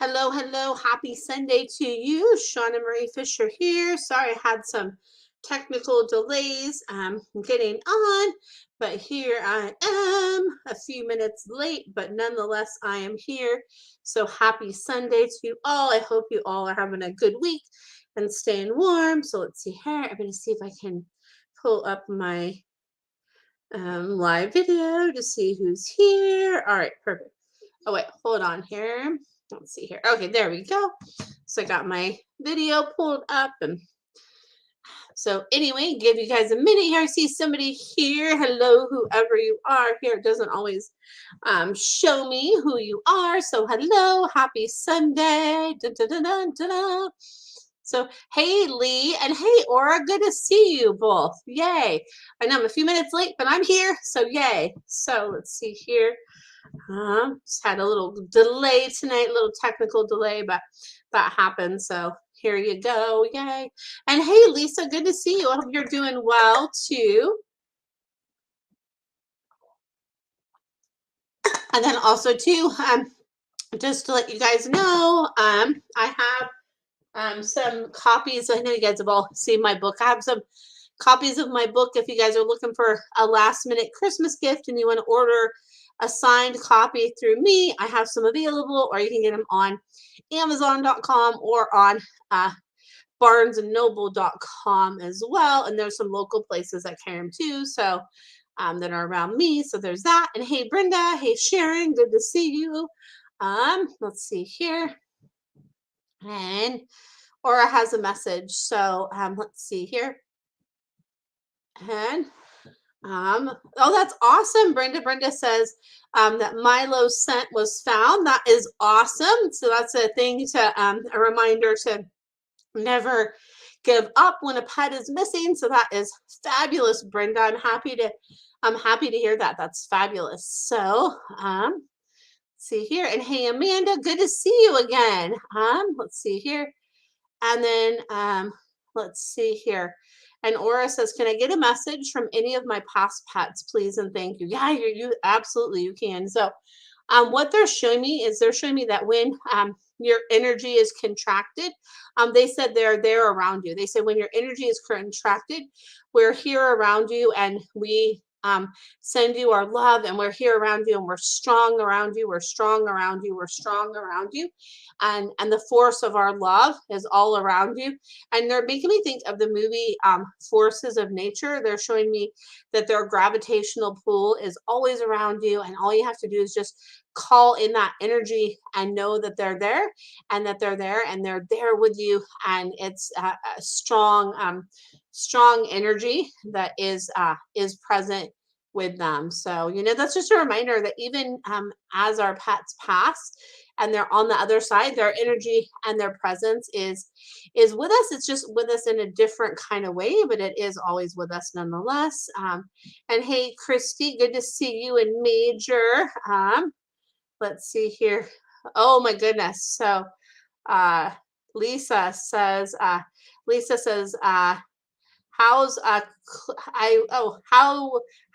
Hello, hello. Happy Sunday to you. Shauna Marie Fisher here. Sorry, I had some technical delays getting on, but here I am a few minutes late, but nonetheless, I am here. So happy Sunday to you all. I hope you all are having a good week and staying warm. So let's see here. I'm going to see if I can pull up my live video to see who's here. All right, perfect. Oh, wait, hold on here. Let's see here. Okay, there we go. So I got my video pulled up. And so anyway, give you guys a minute here. I see somebody here. Hello, whoever you are here. It doesn't always show me who you are. So hello, happy Sunday. Dun, dun, dun, dun, dun, dun. So, hey, Lee, and hey, Aura, good to see you both. Yay. I know I'm a few minutes late, but I'm here. So, yay. So, let's see here. Just had a little delay tonight, a little technical delay, but that happened. So here you go. Yay. And hey, Lisa, good to see you. I hope you're doing well too. And then also too, just to let you guys know, I have some copies. I know you guys have all seen my book. I have some copies of my book if you guys are looking for a last minute Christmas gift and you want to order a signed copy through me. I have some available, or you can get them on Amazon.com or on BarnesandNoble.com as well. And there's some local places that carry them too. So that are around me. So there's that. And hey, Brenda. Hey, Sharon. Good to see you. Let's see here. And Aura has a message. So let's see here. And oh, that's awesome. Brenda says that Milo's scent was found. That is awesome. So that's a thing to a reminder to never give up when a pet is missing. So that is fabulous, Brenda. I'm happy to hear that. That's fabulous. So see here. And hey, Amanda, good to see you again. Let's see here. And then let's see here. And Aura says, can I get a message from any of my past pets, please? And thank you. Yeah, you absolutely you can. So what they're showing me is they're showing me that when your energy is contracted, they said they're there around you. They said when your energy is contracted, we're here around you and we send you our love and we're here around you and we're strong around you. We're strong around you. We're strong around you. And the force of our love is all around you. And they're making me think of the movie Forces of Nature. They're showing me that their gravitational pull is always around you. And all you have to do is just call in that energy and know that they're there and that they're there and they're there with you. And it's a strong, strong energy that is present with them. So, that's just a reminder that even as our pets pass and they're on the other side, their energy and their presence is with us. It's just with us in a different kind of way, but it is always with us nonetheless. And hey, Christy, good to see you in Major. Let's see here. Oh my goodness. So Lisa says, how's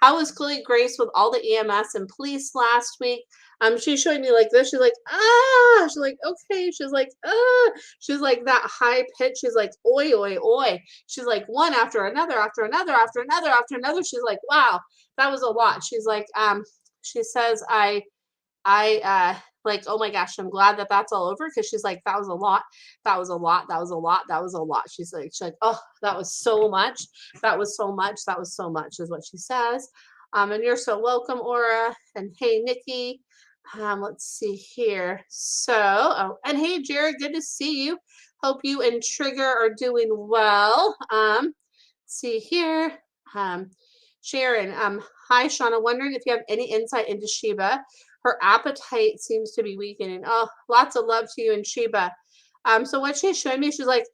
how was Chloe Grace with all the EMS and police last week? She's showing me like this. She's like, she's like, okay. She's like, she's like that high pitch. She's like, oi, oi, oi. She's like one after another, after another, after another, after another. She's like, wow, that was a lot. She's like, she says, I like, oh my gosh, I'm glad that that's all over because she's like, that was a lot. That was a lot. That was a lot. That was a lot. She's like, oh, that was so much. That was so much. That was so much is what she says. And you're so welcome, Aura. And hey, Nikki. Let's see here. So, and hey, Jared, good to see you. Hope you and Trigger are doing well. See here. Sharon, hi, Shauna. Wondering if you have any insight into Sheba. Her appetite seems to be weakening. Oh, lots of love to you and Sheba. So what she's showing me, she's like,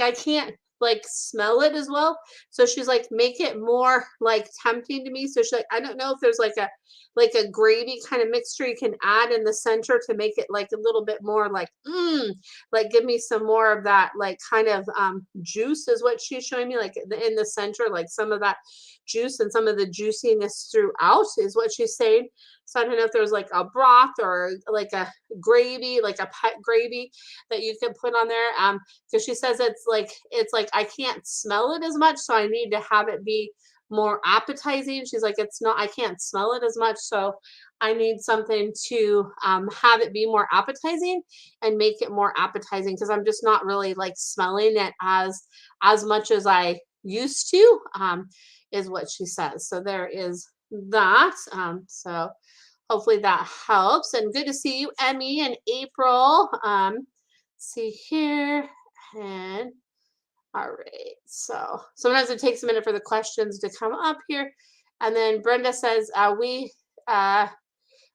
I can't like smell it as well. So she's like, make it more like tempting to me. So she's like, I don't know if there's like a gravy kind of mixture you can add in the center to make it like a little bit more like give me some more of that like kind of juice is what she's showing me, like in the center, like some of that juice and some of the juiciness throughout is what she's saying. So I don't know if there's like a broth or like a gravy, like a pet gravy that you can put on there. So she says it's like I can't smell it as much, so I need to have it be more appetizing. She's like, it's not, I can't smell it as much, so I need something to have it be more appetizing and make it more appetizing because I'm just not really like smelling it as much as I used to, is what she says. So there is that. So hopefully that helps. And good to see you, Emmy and April. See here. And all right. So sometimes it takes a minute for the questions to come up here. And then Brenda says,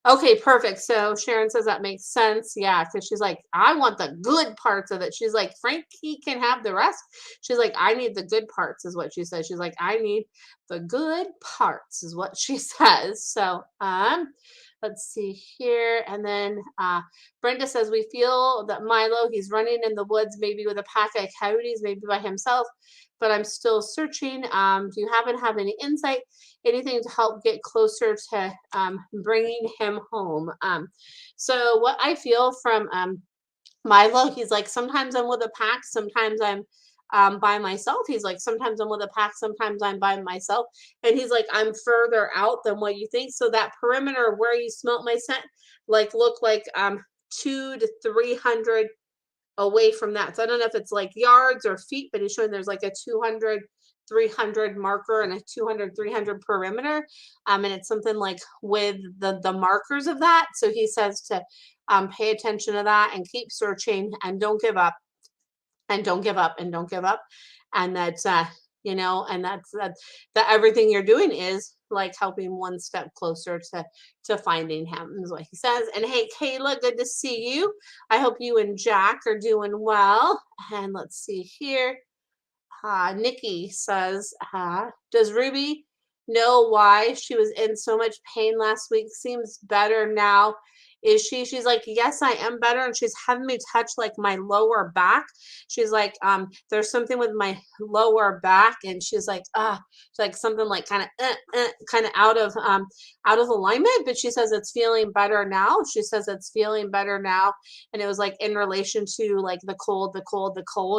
okay, perfect. So Sharon says that makes sense. Yeah, because she's like, I want the good parts of it. She's like, Frankie can have the rest. She's like, I need the good parts, is what she says. She's like, I need the good parts, is what she says. So let's see here. And then Brenda says, we feel that Milo, he's running in the woods, maybe with a pack of coyotes, maybe by himself, but I'm still searching. Do you happen to have any insight? Anything to help get closer to bringing him home? So what I feel from Milo, he's like, sometimes I'm with a pack, sometimes I'm by myself. He's like, sometimes I'm with a pack, sometimes I'm by myself. And he's like, I'm further out than what you think. So that perimeter where you smelt my scent, like look like 200 to 300 away from that. So I don't know if it's like yards or feet, but he's showing there's like a 200, 300 marker and a 200, 300 perimeter. And it's something like with the markers of that. So he says to pay attention to that and keep searching and don't give up and don't give up and don't give up. And that's, and that everything you're doing is like helping one step closer to finding him, is what he says. And hey, Kayla, good to see you. I hope you and Jack are doing well. And let's see here. Nikki says, does Ruby know why she was in so much pain last week? Seems better now. Is she? She's like, yes, I am better. And she's having me touch like my lower back. She's like, there's something with my lower back. And she's like, she's like something like kind of out of alignment. But she says it's feeling better now. She says it's feeling better now. And it was like in relation to like the cold,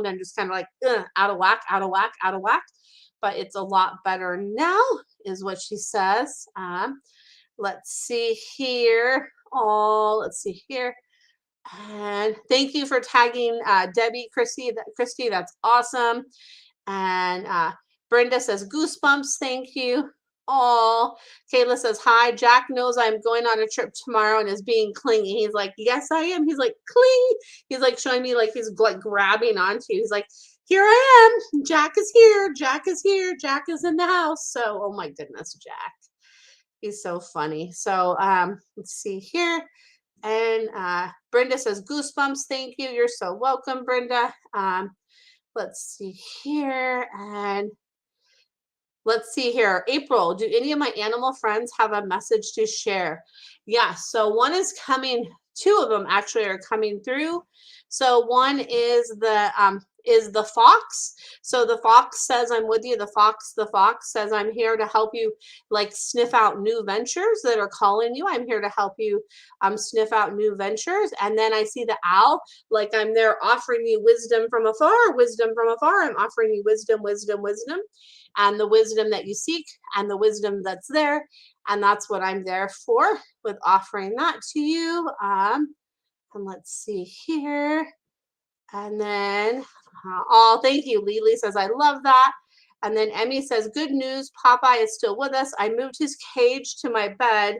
and just kind of like out of whack. But it's a lot better now, is what she says. Let's see here. Let's see here. And thank you for tagging Debbie, Christy, that's awesome. And Brenda says goosebumps, thank you. Kayla says, hi, Jack knows I'm going on a trip tomorrow and is being clingy. He's like, yes, I am. He's like, clingy. He's like showing me like he's like grabbing onto you. He's like, here I am. Jack is here. Jack is in the house. So, oh my goodness, Jack. He's so funny. So let's see here. And Brenda says, goosebumps. Thank you. You're so welcome, Brenda. Let's see here. And let's see here. April, do any of my animal friends have a message to share? Yeah, so one is coming, two of them actually are coming through. So one is the fox. So the fox says, I'm with you. The fox says, I'm here to help you like sniff out new ventures that are calling you. I'm here to help you sniff out new ventures. And then I see the owl, like I'm there offering you wisdom from afar. I'm offering you wisdom, and the wisdom that you seek and the wisdom that's there. And that's what I'm there for, with offering that to you. And let's see here. And then, thank you. Lily says, I love that. And then Emmy says, good news. Popeye is still with us. I moved his cage to my bed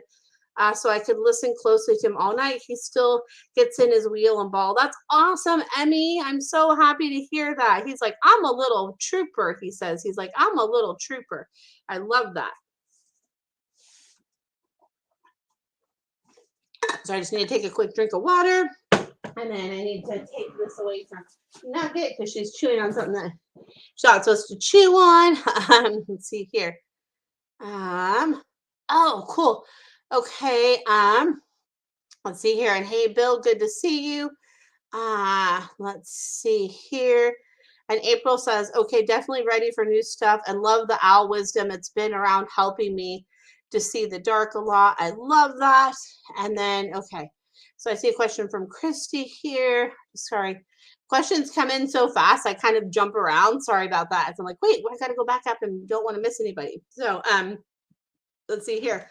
so I could listen closely to him all night. He still gets in his wheel and ball. That's awesome, Emmy. I'm so happy to hear that. He's like, I'm a little trooper, he says. He's like, I'm a little trooper. I love that. So I just need to take a quick drink of water. And then I need to take this away from Nugget because she's chewing on something that she's not supposed to chew on. Let's see here. Oh, cool. Okay. Let's see here. And hey, Bill, good to see you. Let's see here. And April says, okay, definitely ready for new stuff and love the owl wisdom. It's been around helping me to see the dark a lot. I love that. And then, okay. So I see a question from Christy here. Sorry. Questions come in so fast. I kind of jump around. Sorry about that. So I'm like, wait, I got to go back up and don't want to miss anybody. So let's see here.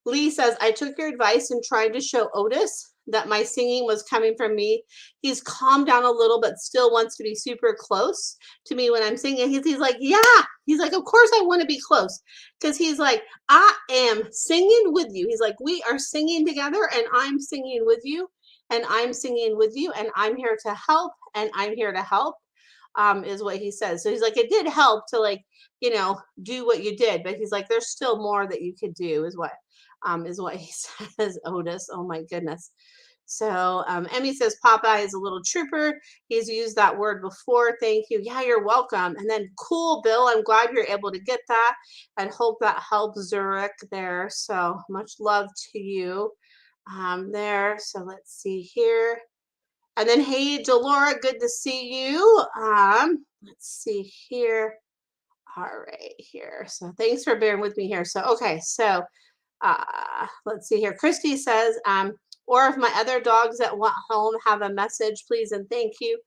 Lee says, I took your advice and tried to show Otis that my singing was coming from me. He's calmed down a little, but still wants to be super close to me when I'm singing. He's like, yeah. He's like, of course I want to be close. Because he's like, I am singing with you. He's like, we are singing together and I'm singing with you. And I'm singing with you. And I'm here to help. And I'm here to help. Is what he says. So he's like, it did help to like, do what you did. But he's like, there's still more that you could do, is what he says, Otis. Oh my goodness. So Emmy says Popeye is a little trooper. He's used that word before. Thank you. Yeah, you're welcome. And then cool, Bill. I'm glad you're able to get that and hope that helps Zurich there. So much love to you there. So let's see here. And then, hey, Delora, good to see you. Let's see here. All right, here. So thanks for bearing with me here. So, okay, so let's see here. Christy says, or if my other dogs that want home have a message, please and thank you.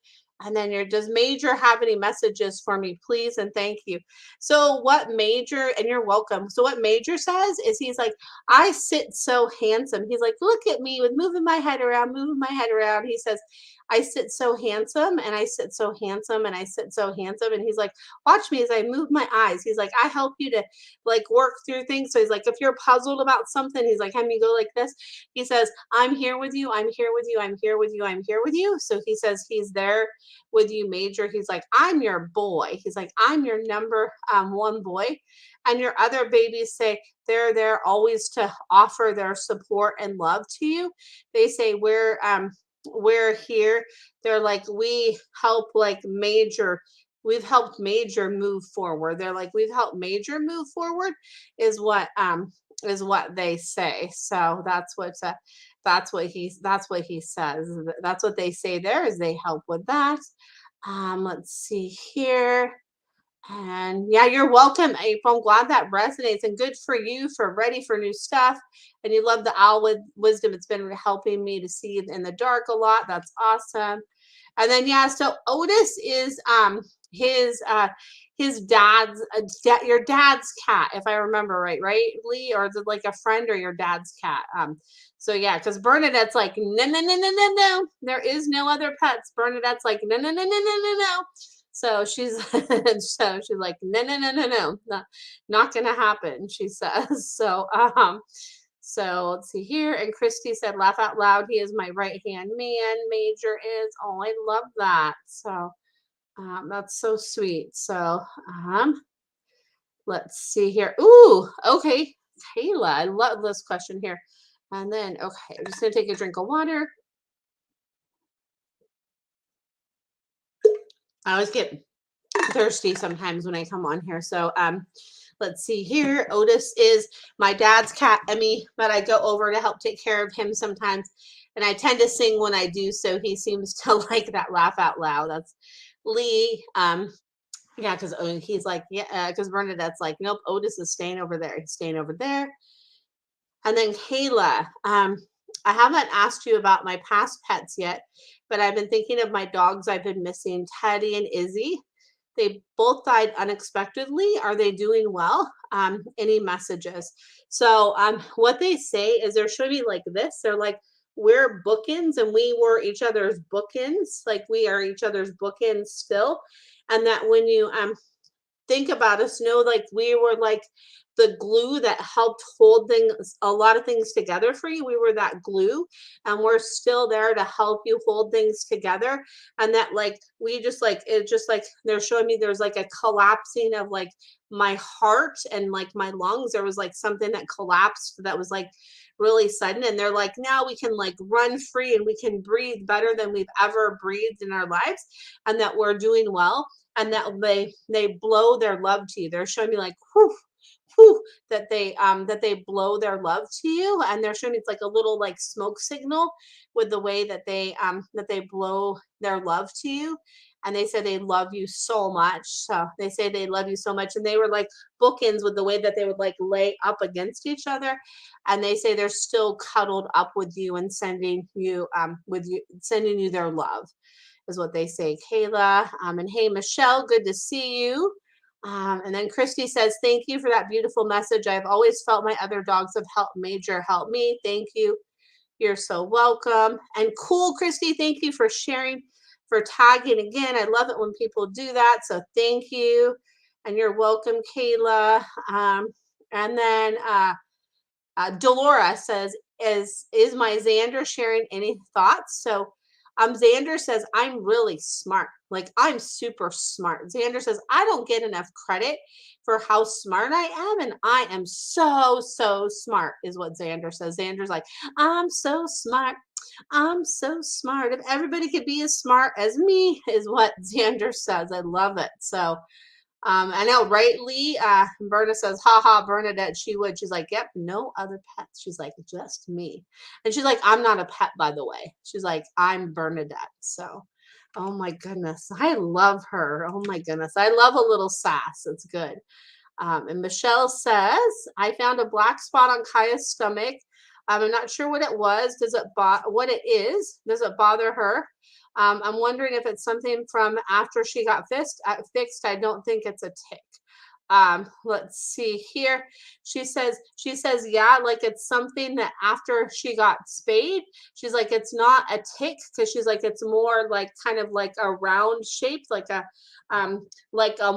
And then does Major have any messages for me, please and thank you? So what Major, and you're welcome. So what Major says is he's like, I sit so handsome. He's like, look at me with moving my head around. He says, I sit so handsome and I sit so handsome and I sit so handsome. And he's like, watch me as I move my eyes. He's like, I help you to like work through things. So he's like, if you're puzzled about something, he's like, have me go like this. He says, I'm here with you. I'm here with you. I'm here with you. I'm here with you. So he says he's there with you, Major. He's like, I'm your boy. He's like, I'm your number one boy. And your other babies say they're there always to offer their support and love to you. They say we're here. They're like, we help like Major. We've helped Major move forward. They're like, we've helped Major move forward is what they say. So that's what he says. That's what they say there is they help with that. Let's see here. And yeah, you're welcome, April. I'm glad that resonates and good for you for ready for new stuff. And you love the owl with wisdom. It's been helping me to see in the dark a lot. That's awesome. And then yeah, so Otis is his dad's your dad's cat, if I remember right, Lee? Or is it like a friend or your dad's cat? So yeah, because Bernadette's like, no, there is no other pets. Bernadette's like, no. So she's like, no, not gonna happen, she says. So so let's see here. And Christy said, laugh out loud. He is my right hand man. Major is. Oh, I love that. So that's so sweet. So let's see here. Ooh, okay. Kayla, I love this question here. And then, okay, I'm just gonna take a drink of water. I always get thirsty sometimes when I come on here. So let's see here. Otis is my dad's cat, Emmy, but I go over to help take care of him sometimes. And I tend to sing when I do, so he seems to like that laugh out loud. That's Lee. Yeah, because he's like, yeah, because Bernadette's like, nope, Otis is staying over there. He's staying over there. And then Kayla, I haven't asked you about my past pets yet, but I've been thinking of my dogs I've been missing, Teddy and Izzy. They both died unexpectedly. Are they doing well? Any messages? So what they say is they're showing me like this. They're like, we're bookends and we were each other's bookends. Like we are each other's bookends still. And that when you think about us, know like we were like the glue that helped hold a lot of things together for you. We were that glue and we're still there to help you hold things together. And that like we just like it just like they're showing me there's like a collapsing of like my heart and like my lungs. There was like something that collapsed that was like really sudden, and they're like, now we can like run free and we can breathe better than we've ever breathed in our lives, and that we're doing well, and that they blow their love to you. They're showing me like, whew, whew, that they blow their love to you, and they're showing it's like a little like smoke signal with the way that they blow their love to you. And they said they love you so much. So they say they love you so much. And they were like bookends with the way that they would like lay up against each other. And they say they're still cuddled up with you and sending you their love is what they say, Kayla. And hey, Michelle, good to see you. And then Christy says, thank you for that beautiful message. I've always felt my other dogs have helped Major help me. Thank you. You're so welcome. And cool, Christy, thank you for sharing, for tagging again. I love it when people do that. So thank you. And you're welcome, Kayla. And then Delora says, is my Xander sharing any thoughts? So Xander says, I'm really smart. Like, I'm super smart. Xander says, I don't get enough credit for how smart I am. And I am so, so smart, is what Xander says. Xander's like, I'm so smart. I'm so smart. If everybody could be as smart as me, is what Xander says. I love it. So, I know, right, Lee? Berna says, haha, Bernadette, she would. She's like, yep, no other pets. She's like, just me. And she's like, I'm not a pet, by the way. She's like, I'm Bernadette. So, oh my goodness. I love her. Oh my goodness. I love a little sass. It's good. And Michelle says, I found a black spot on Kaya's stomach. I'm not sure what it was. What it is? Does it bother her? I'm wondering if it's something from after she got fixed. I don't think it's a tick. Let's see here. She says, yeah, like it's something that after she got spayed, she's like, it's not a tick, because she's like, it's more like kind of like a round shape, like a like a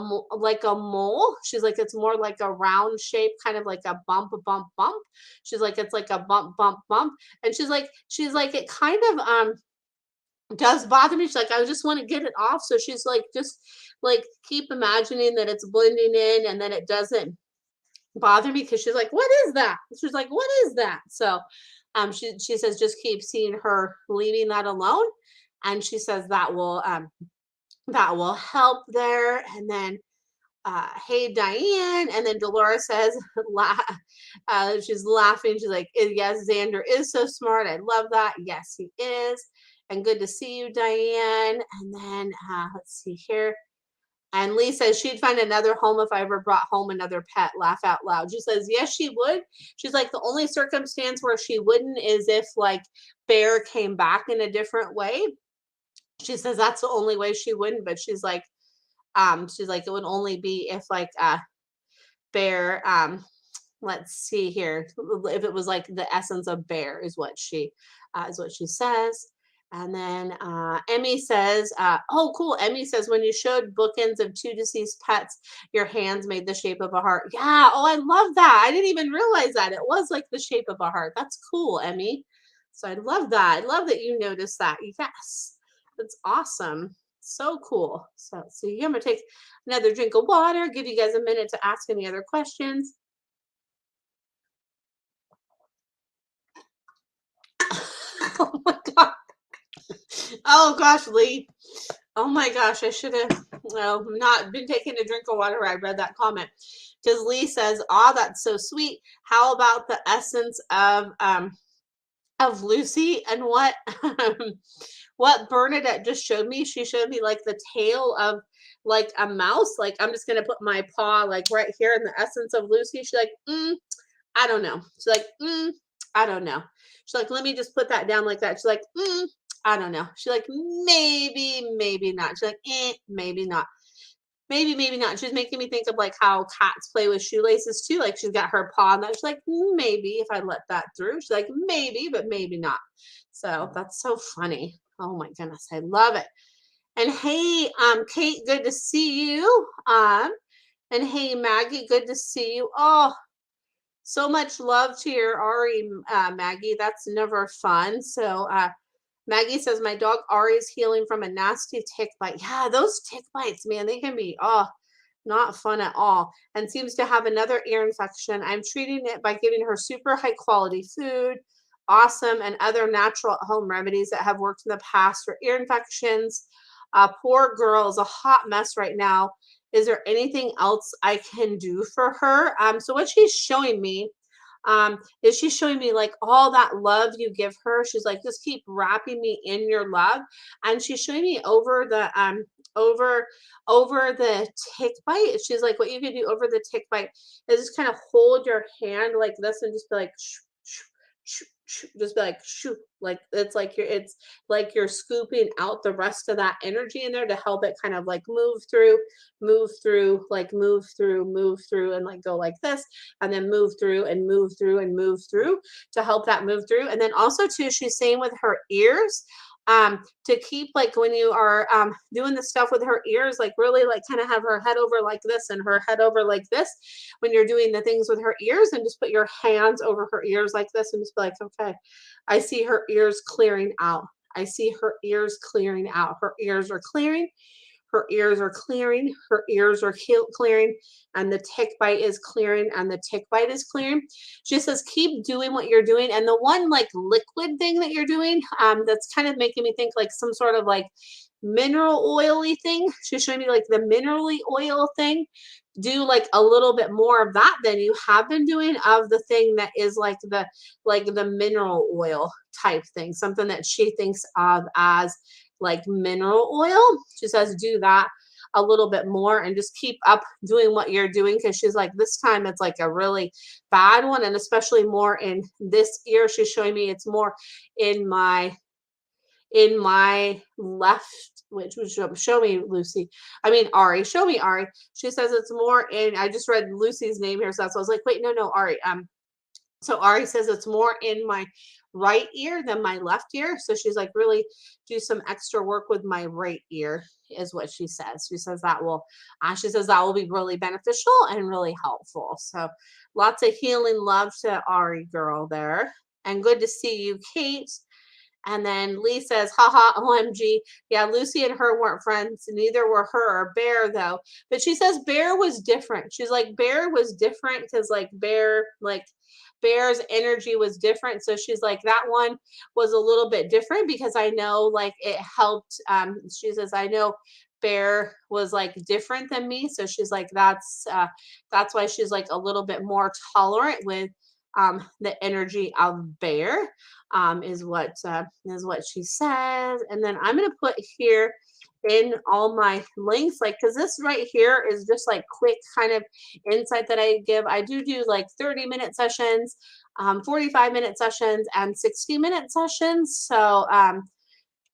mole. She's like, it's more like a round shape, kind of like a bump, bump, bump. She's like, it's like a bump, bump, bump. And she's like, it kind of does bother me. She's like, I just want to get it off. So she's like, just like keep imagining that it's blending in and then it doesn't bother me, because she's like, what is that? She's like, what is that? So she says, just keep seeing her leaving that alone. And she says that will help there. And then hey, Diane. And then Dolores says, she's laughing. She's like, yes, Xander is so smart. I love that. Yes, he is. And good to see you, Diane. And then let's see here. And Lee says she'd find another home if I ever brought home another pet. Laugh out loud. She says, yes, she would. She's like, the only circumstance where she wouldn't is if like Bear came back in a different way. She says that's the only way she wouldn't. But she's like, it would only be if like Bear, let's see here, if it was like the essence of Bear is what she says. And then Emmy says, oh, cool. Emmy says, when you showed bookends of 2 deceased pets, your hands made the shape of a heart. Yeah. Oh, I love that. I didn't even realize that. It was like the shape of a heart. That's cool, Emmy. So I love that. I love that you noticed that. Yes. That's awesome. So cool. So yeah, I'm going to take another drink of water, give you guys a minute to ask any other questions. Oh my God. Oh gosh, Lee. Oh my gosh, I should have not been taking a drink of water. I read that comment, because Lee says, "Oh, that's so sweet. How about the essence of Lucy?" And what Bernadette just showed me? She showed me like the tail of like a mouse. Like, I'm just gonna put my paw like right here in the essence of Lucy. She's like, I don't know. She's like, I don't know. She's like, let me just put that down like that. She's like, I don't know. She's like, maybe not. She's like, maybe not. Maybe not. She's making me think of like how cats play with shoelaces too. Like, she's got her paw on that. She's like, maybe if I let that through. She's like, maybe, but maybe not. So that's so funny. Oh my goodness, I love it. And hey, Kate, good to see you. And hey, Maggie, good to see you. Oh, so much love to your Ari, Maggie. That's never fun. So Maggie says, my dog Ari is healing from a nasty tick bite. Yeah, those tick bites, man, they can be not fun at all. And seems to have another ear infection. I'm treating it by giving her super high quality food, awesome, and other natural home remedies that have worked in the past for ear infections. Poor girl is a hot mess right now. is there anything else I can do for her? So what she's showing me is she's showing me like all that love you give her. She's like, just keep wrapping me in your love. And she's showing me over over the tick bite. She's like, what you can do over the tick bite is just kind of hold your hand like this and just be like just be like shoo, like it's like you're scooping out the rest of that energy in there to help it kind of like move through, like move through, and like go like this, and then move through and move through and move through to help that move through. And then also too, she's saying with her ears, to keep like when you are doing the stuff with her ears, like really like kind of have her head over like this and her head over like this when you're doing the things with her ears, and just put your hands over her ears like this and just be like, okay, I see her ears clearing out. I see her ears clearing out. Her ears are clearing. Her ears are clearing. Her ears are clearing. And the tick bite is clearing. And the tick bite is clearing. She says, keep doing what you're doing. And the one like liquid thing that you're doing, that's kind of making me think like some sort of like mineral oily thing. She's showing me like the minerally oil thing. Do like a little bit more of that than you have been doing of the thing that is like the mineral oil type thing, something that she thinks of as like mineral oil. She says do that a little bit more and just keep up doing what you're doing, because she's like this time it's like a really bad one, and especially more in this ear. She's showing me it's more in my left, which would show me Lucy. I mean Ari. Show me Ari. She says it's more in. I just read Lucy's name here, so I was like, wait, no, Ari. So Ari says it's more in my right ear than my left ear. So she's like, really do some extra work with my right ear, is what she says. She says that will be really beneficial and really helpful. So lots of healing love to Ari girl there. And good to see you, Kate. And then Lee says, haha, OMG. Yeah, Lucy and her weren't friends. Neither were her or Bear, though. But she says Bear was different. She's like, Bear was different because, like, Bear's energy was different. So she's like, that one was a little bit different because I know, like, it helped. She says, I know Bear was like different than me. So she's like, that's why she's like a little bit more tolerant with the energy of Bear, is what she says. And then I'm gonna put here in all my links, like, because this right here is just like quick kind of insight that I give. I do like 30-minute sessions, 45-minute sessions, and 60-minute sessions. So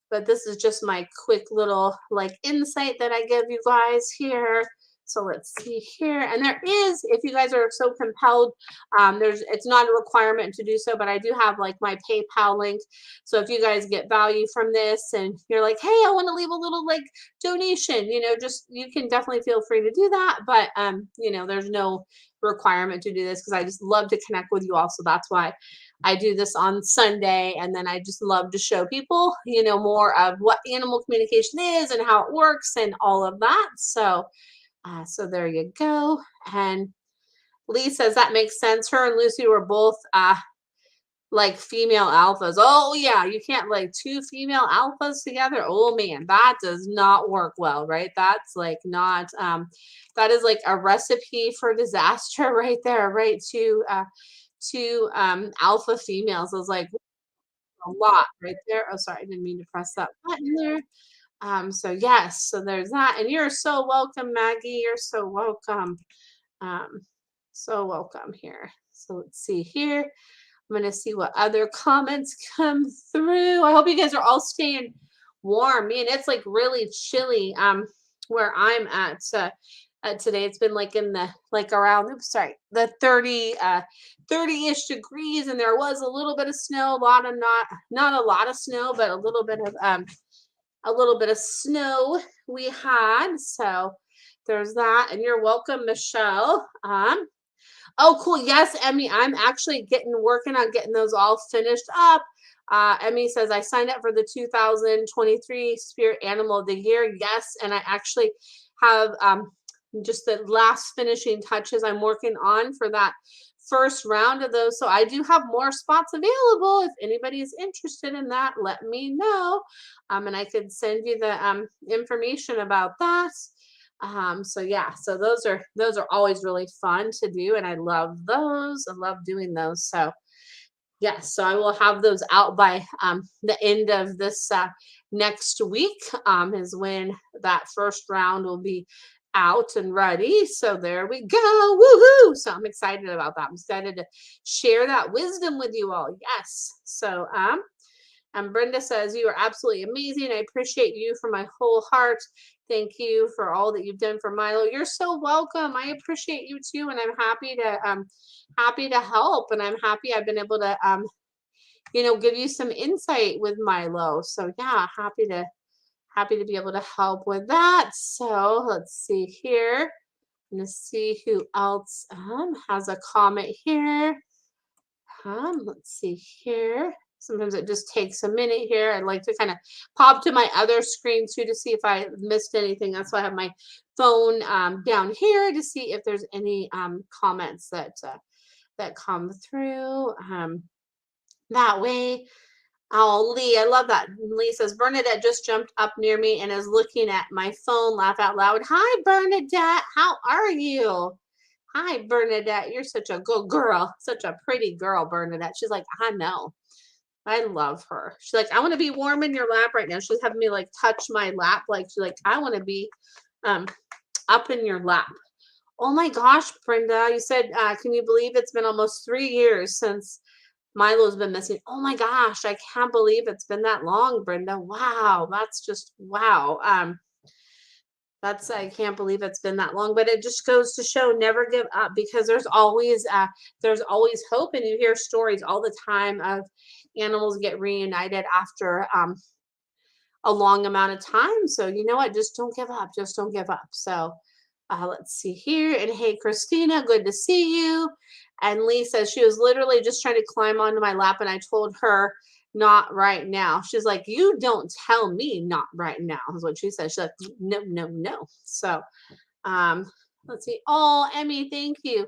but this is just my quick little like insight that I give you guys here. So let's see here. And there is, if you guys are so compelled, it's not a requirement to do so, but I do have like my PayPal link. So if you guys get value from this and you're like, hey, I want to leave a little like donation, just, you can definitely feel free to do that. But, there's no requirement to do this because I just love to connect with you all. So that's why I do this on Sunday. And then I just love to show people, more of what animal communication is and how it works and all of that. So so there you go. And Lee says that makes sense. Her and Lucy were both like female alphas. Oh yeah, you can't like two female alphas together. Oh man, that does not work well, right? That's like not that is like a recipe for disaster right there, right? Two alpha females. I was like a lot right there. Oh sorry, I didn't mean to press that button there. So yes, so there's that. And you're so welcome, Maggie. You're so welcome. So welcome here. So let's see here. I'm going to see what other comments come through. I hope you guys are all staying warm. Man, it's like really chilly where I'm at today. It's been like in the like around the 30-ish degrees, and there was a little bit of snow, not a lot of snow, but a little bit of snow we had. So there's that. And you're welcome, Michelle. Oh, cool. Yes, Emmy, I'm actually working on getting those all finished up. Emmy says, I signed up for the 2023 Spirit Animal of the Year. Yes, and I actually have just the last finishing touches I'm working on for that first round of those. So I do have more spots available. If anybody's interested in that, let me know. And I could send you the information about that. So yeah, so those are always really fun to do, and I love those. I love doing those. So yes, so I will have those out by the end of this next week. Is when that first round will be out and ready. So there we go. Woohoo! So I'm excited about that. I'm excited to share that wisdom with you all. Yes. So and Brenda says, you are absolutely amazing. I appreciate you from my whole heart. Thank you for all that you've done for Milo. You're so welcome. I appreciate you too, and I'm happy to help, and I'm happy I've been able to give you some insight with Milo. So yeah, happy to be able to help with that. So let's see here. I'm gonna see who else has a comment here. Let's see here. Sometimes it just takes a minute here. I'd like to kind of pop to my other screen too to see if I missed anything. That's why I have my phone down here to see if there's any comments that come through. That way. Oh, Lee, I love that. Lee says, Bernadette just jumped up near me and is looking at my phone. Laugh out loud. Hi, Bernadette. How are you? Hi, Bernadette. You're such a good girl. Such a pretty girl, Bernadette. She's like, I know. I love her. She's like, I want to be warm in your lap right now. She's having me like touch my lap. Like, she's like, I want to be um up in your lap. Oh my gosh, Brenda. You said, can you believe it's been almost 3 years since Milo's been missing? Oh my gosh, I can't believe it's been that long, Brenda. Wow, that's just wow. That's I can't believe it's been that long, but it just goes to show never give up because there's always hope, and you hear stories all the time of animals get reunited after a long amount of time. So you know what? Just don't give up. Just don't give up. So let's see here. And hey, Christina, good to see you. And Lee says she was literally just trying to climb onto my lap, and I told her not right now. She's like, you don't tell me not right now, is what she said. She's like, no, no, no. So let's see. Oh, Emmy, thank you.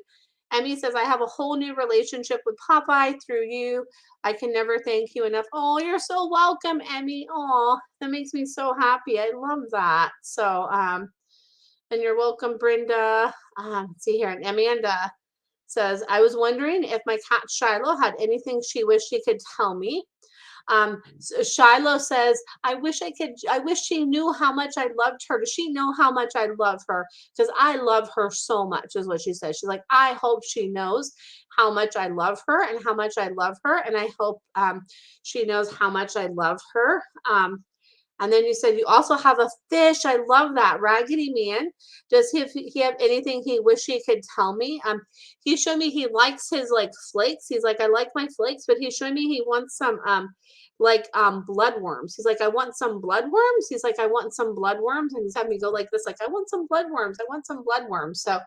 Emmy says, I have a whole new relationship with Popeye through you. I can never thank you enough. Oh, you're so welcome, Emmy. Oh, that makes me so happy. I love that. So, and you're welcome, Brenda. Let's see here. And Amanda says, I was wondering if my cat Shiloh had anything she wished she could tell me. So Shiloh says, I wish she knew how much I loved her. Does she know how much I love her? Because I love her so much, is what she says. She's like, I hope she knows how much I love her and how much I love her. And I hope she knows how much I love her. And then you said you also have a fish. I love that. Raggedy Man. Does he have anything he wish he could tell me? He showed me he likes his like flakes. He's like, I like my flakes, but he showed me he wants some bloodworms. He's like, I want some bloodworms. He's like, I want some bloodworms. And he's having me go like this, like, I want some bloodworms. I want some bloodworms. So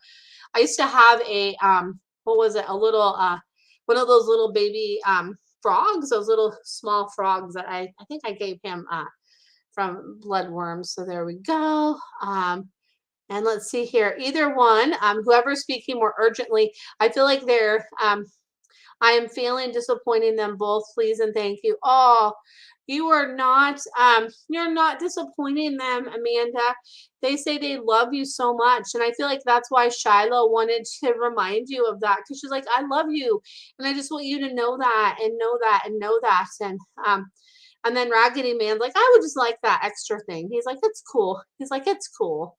I used to have a what was it? A little one of those little baby frogs, those little small frogs that I think I gave him from bloodworms. So there we go. And let's see here. Either one, whoever's speaking more urgently, I feel like I am feeling disappointing them both. Please and thank you. Oh, you're not disappointing them, Amanda. They say they love you so much. And I feel like that's why Shiloh wanted to remind you of that. Because she's like, I love you. And I just want you to know that and know that and know that. And then Raggedy Man's like, I would just like that extra thing. He's like, it's cool. He's like, it's cool.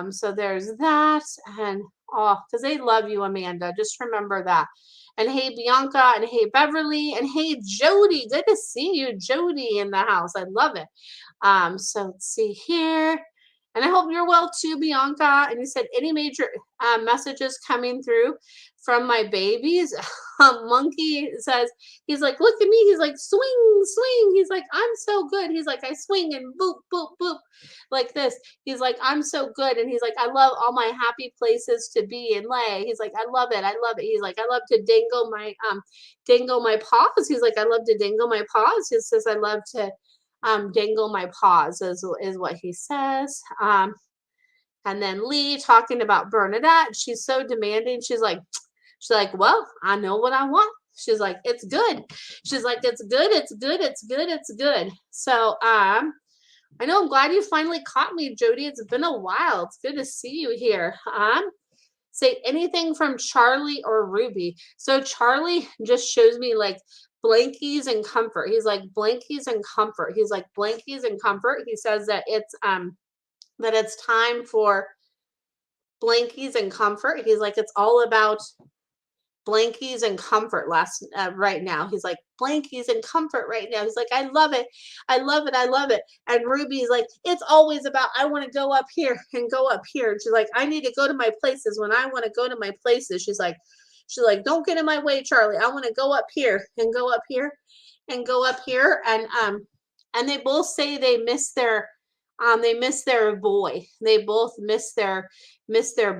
So there's that. And oh, because they love you, Amanda. Just remember that. And hey, Bianca, and hey, Beverly, and hey, Jody. Good to see you, Jody, in the house. I love it. So let's see here. And I hope you're well too, Bianca. And you said any major messages coming through from my babies. Monkey says, he's like, look at me. He's like, swing, swing. He's like, I'm so good. He's like, I swing and boop, boop, boop, like this. He's like, I'm so good. And he's like, I love all my happy places to be and lay. He's like, I love it. I love it. He's like, I love to dangle my paws. He's like, I love to dangle my paws. He says, I love to dangle my paws is what he says. And then Lee talking about Bernadette. She's so demanding. She's like, well, I know what I want. She's like, it's good. She's like, it's good. It's good. It's good. It's good. So, I know. I'm glad you finally caught me, Jody. It's been a while. It's good to see you here. Say anything from Charlie or Ruby. So Charlie just shows me like blankies and comfort. He's like blankies and comfort. He's like blankies and comfort. He says that it's time for blankies and comfort. He's like it's all about blankies and comfort right now. He's like blankies and comfort right now. He's like I love it. I love it. I love it. And Ruby's like it's always about I want to go up here and go up here. And she's like I need to go to my places when I want to go to my places. She's like don't get in my way, Charlie. I want to go up here and go up here and go up here and they both say they miss their boy. They both miss their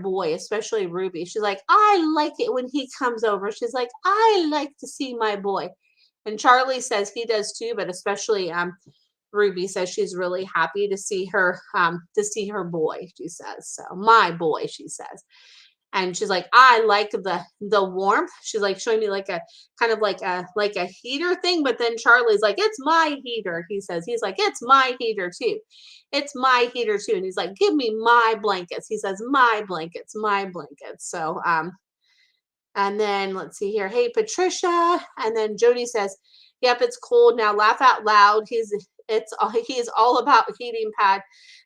boy, especially Ruby. She's like, I like it when he comes over. She's like, I like to see my boy. And Charlie says he does too, but especially Ruby says she's really happy to see her boy, she says. So my boy, she says. And she's like, I like the warmth. She's like showing me like a kind of like a heater thing. But then Charlie's like, it's my heater. He's like, it's my heater too. It's my heater too. And he's like, give me my blankets. He says, my blankets, my blankets. So and then let's see here. Hey, Patricia. And then Jody says, yep, it's cold now. Laugh out loud. He's all about heating pad.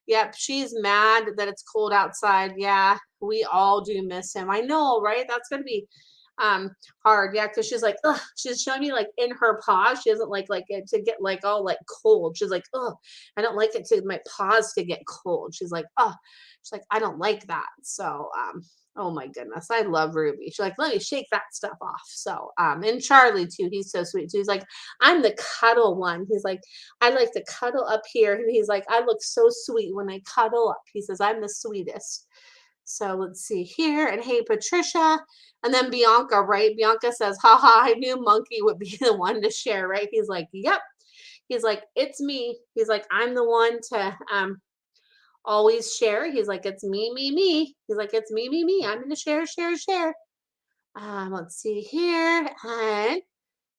Yep, she's mad that it's cold outside. Yeah, we all do miss him. I know, right? That's gonna be hard. Yeah, because she's like, ugh, she's showing me like in her paws. She doesn't like it to get like all like cold. She's like, oh, I don't like it to my paws to get cold. She's like, oh, she's like, I don't like that. So oh my goodness, I love Ruby. She's like, let me shake that stuff off. So and Charlie too, he's so sweet too. He's like, I'm the cuddle one. He's like, I like to cuddle up here. And he's like, I look so sweet when I cuddle up. He says, I'm the sweetest. So let's see here. And hey, Patricia. And then Bianca, right? Bianca says, haha, I knew Monkey would be the one to share, right? He's like, yep. He's like, it's me. He's like, I'm the one to always share. He's like, it's me, me, me. He's like, it's me, me, me. I'm going to share, share, share. Let's see here. And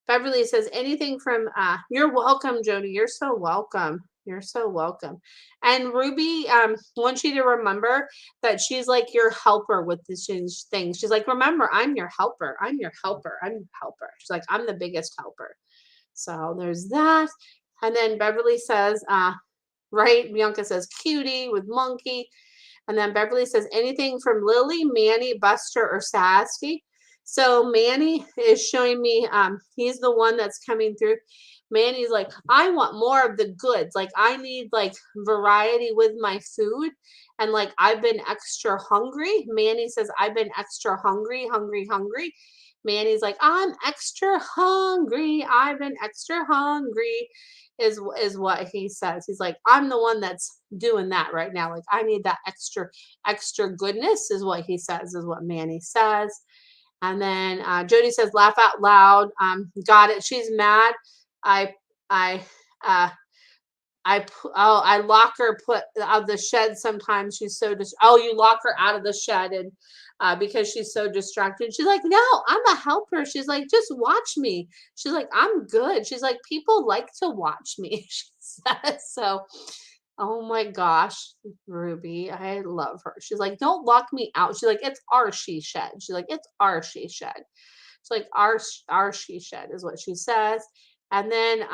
Beverly says, anything from, you're welcome, Jody. You're so welcome. You're so welcome. And Ruby wants you to remember that she's like your helper with this thing. She's like, remember, I'm your helper. I'm your helper. I'm your helper. She's like, I'm the biggest helper. So there's that. And then Beverly says, right? Bianca says, cutie with monkey. And then Beverly says, anything from Lily, Manny, Buster, or Sassy. So Manny is showing me, he's the one that's coming through. Manny's like, I want more of the goods. Like, I need like variety with my food. And like, I've been extra hungry. Manny says, I've been extra hungry, hungry, hungry. Manny's like, I'm extra hungry. I've been extra hungry, is what he says. He's like, I'm the one that's doing that right now. Like, I need that extra goodness, is what he says, is what Manny says. And then Jody says, laugh out loud. Got it. She's mad. I I uh I lock her put out of the shed sometimes. She's so you lock her out of the shed and because she's so distracted. She's like, no, I'm a helper. She's like, just watch me. She's like, I'm good. She's like, people like to watch me. She says so. Oh my gosh, Ruby, I love her. She's like, don't lock me out. She's like, it's our she shed. She's like, it's our she shed. It's like our she shed is what she says. And then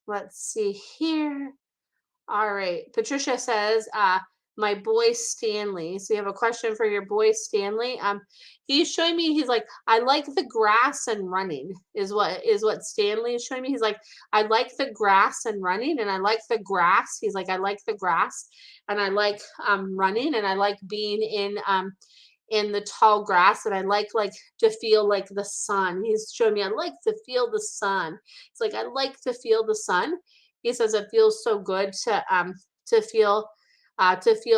let's see here. All right. Patricia says, my boy Stanley. So you have a question for your boy Stanley. He's showing me, he's like, I like the grass and running, is what Stanley is showing me. He's like, I like the grass and running, and I like the grass. He's like, I like the grass and I like running, and I like being in the tall grass, and I like to feel like the sun. He's showing me I like to feel the sun. It's like I like to feel the sun. He says it feels so good to feel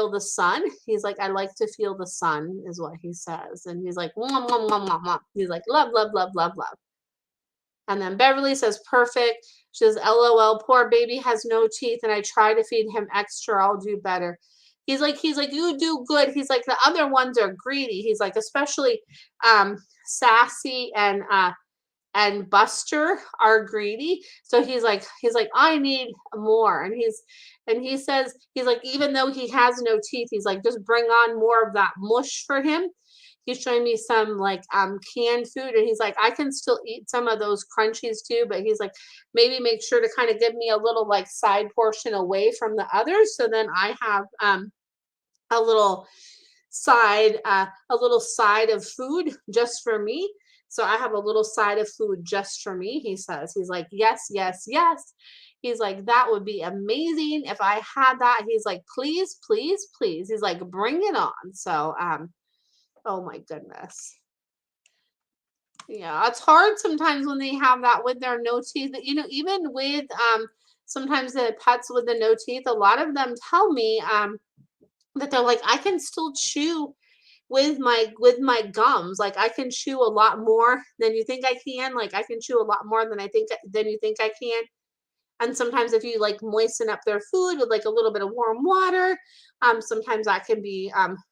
the sun. He's like, I like to feel the sun, is what he says. And he's like, mwah, mwah, mwah, mwah, mwah. He's like, love, love, love, love, love. And then Beverly says, perfect. She says, LOL, poor baby has no teeth, and I try to feed him extra. I'll do better. He's like, you do good. He's like, the other ones are greedy. He's like, especially Sassy and and Buster are greedy. So he's like, I need more. And he says, he's like, even though he has no teeth, he's like, just bring on more of that mush for him. He's showing me some like canned food, and he's like, I can still eat some of those crunchies too, but he's like, maybe make sure to kind of give me a little like side portion away from the others, so then I have a little a little side of food just for me. So I have a little side of food just for me. He says, he's like, yes, yes, yes. He's like, that would be amazing if I had that. He's like, please, please, please. He's like, bring it on. So oh my goodness. Yeah, it's hard sometimes when they have that with their no teeth. You know, even with sometimes the pets with the no teeth, a lot of them tell me that they're like, I can still chew with my gums. Like I can chew a lot more than you think I can. Like I can chew a lot more than you think I can. And sometimes if you like moisten up their food with like a little bit of warm water, sometimes that can be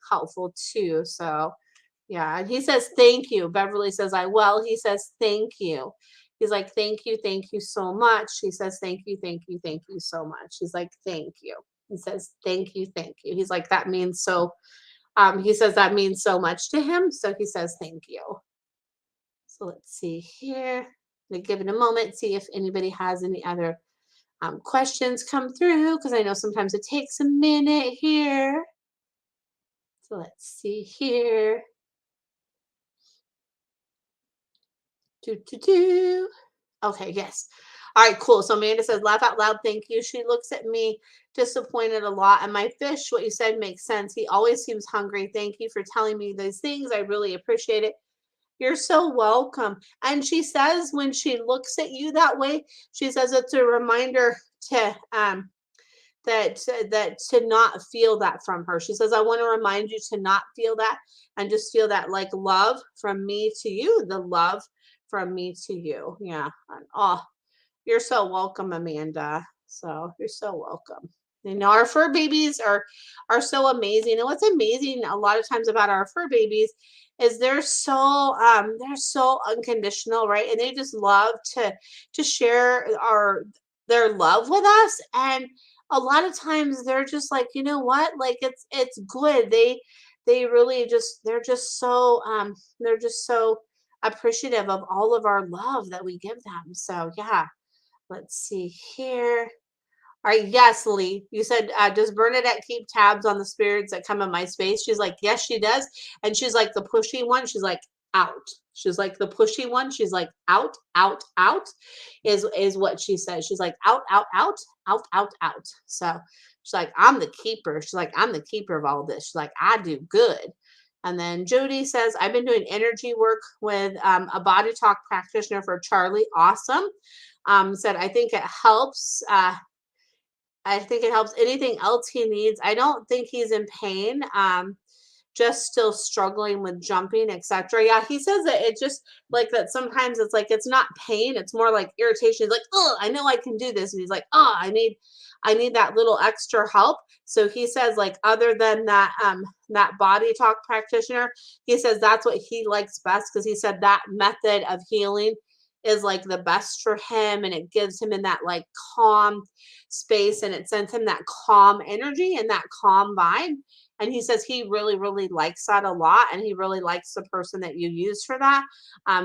helpful too. So yeah, and he says thank you. Beverly says I will. He says thank you. He's like thank you so much. He says thank you so much. He's like thank you. He says thank you. He's like that means so he says that means so much to him. So he says thank you. So let's see here. We'll give it a moment, see if anybody has any other questions come through, because I know sometimes it takes a minute here. So let's see here. Okay, yes. All right, cool. So Amanda says, laugh out loud, thank you. She looks at me disappointed a lot. And my fish, what you said makes sense. He always seems hungry. Thank you for telling me these things. I really appreciate it. You're so welcome. And she says when she looks at you that way, she says it's a reminder to that to not feel that from her. She says, I want to remind you to not feel that and just feel that like love from me to you, the love from me to you. Yeah. And, oh, you're so welcome, Amanda. So you're so welcome. You know, our fur babies are so amazing. And what's amazing a lot of times about our fur babies is they're so unconditional, right? And they just love to share their love with us. And a lot of times they're just like, you know what? Like it's good. They really just they're just so appreciative of all of our love that we give them. So yeah. Let's see here. All right, yes, Lee. You said, does Bernadette keep tabs on the spirits that come in my space? She's like, yes, she does. And she's like the pushy one. She's like, out. She's like the pushy one. She's like, out, out, out is what she says. She's like, out, out, out, out, out, out. So she's like, I'm the keeper. She's like, I'm the keeper of all this. She's like, I do good. And then Jody says, I've been doing energy work with a body talk practitioner for Charlie. Awesome. Said, I think it helps. I think it helps. Anything else he needs? I don't think he's in pain. Just still struggling with jumping, etc. Yeah, he says that it just like that sometimes it's like it's not pain, it's more like irritation. He's like, oh, I know I can do this. And he's like, oh, I need that little extra help. So he says, like, other than that, that body talk practitioner, he says that's what he likes best because he said that method of healing is like the best for him and it gives him in that like calm space and it sends him that calm energy and that calm vibe. And he says he really, really likes that a lot, and he really likes the person that you use for that.